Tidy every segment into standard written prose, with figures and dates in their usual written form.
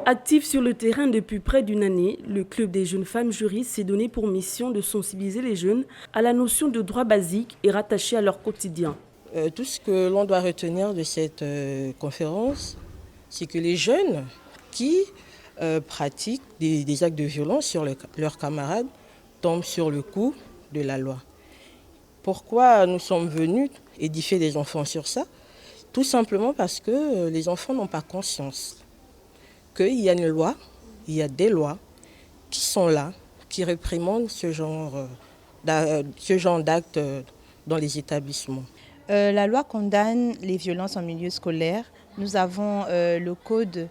Actif sur le terrain depuis près d'une année, le Club des jeunes femmes juristes s'est donné pour mission de sensibiliser les jeunes à la notion de droit basique et rattaché à leur quotidien. Tout ce que l'on doit retenir de cette conférence, c'est que les jeunes qui pratiquent des actes de violence sur leurs camarades tombent sur le coup de la loi. Pourquoi nous sommes venus édifier les enfants sur ça? Tout simplement parce que les enfants n'ont pas conscience qu'il y a une loi, il y a des lois qui sont là, qui réprimandent ce genre d'actes dans les établissements. La loi condamne les violences en milieu scolaire. Nous avons le code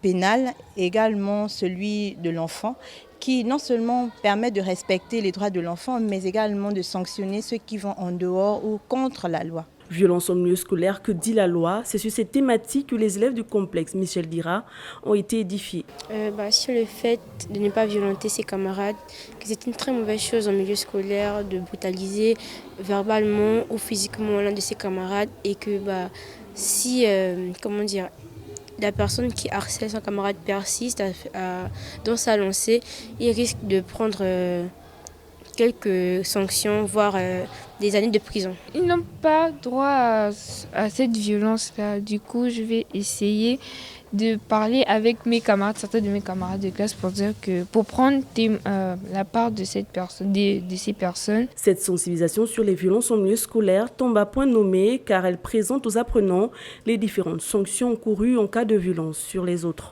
pénal, également celui de l'enfant, qui non seulement permet de respecter les droits de l'enfant, mais également de sanctionner ceux qui vont en dehors ou contre la loi. Violence en milieu scolaire, que dit la loi? C'est sur cette thématique que les élèves du complexe Michel Dira ont été édifiés. Sur le fait de ne pas violenter ses camarades, que c'est une très mauvaise chose en milieu scolaire de brutaliser verbalement ou physiquement l'un de ses camarades et que si la personne qui harcèle son camarade persiste dans sa lancée, il risque de prendre quelques sanctions, voire des années de prison. Ils n'ont pas droit à cette violence-là. Du coup, je vais essayer de parler avec mes camarades, certains de mes camarades de classe, pour prendre la part de ces personnes. Cette sensibilisation sur les violences en milieu scolaire tombe à point nommé car elle présente aux apprenants les différentes sanctions encourues en cas de violence sur les autres.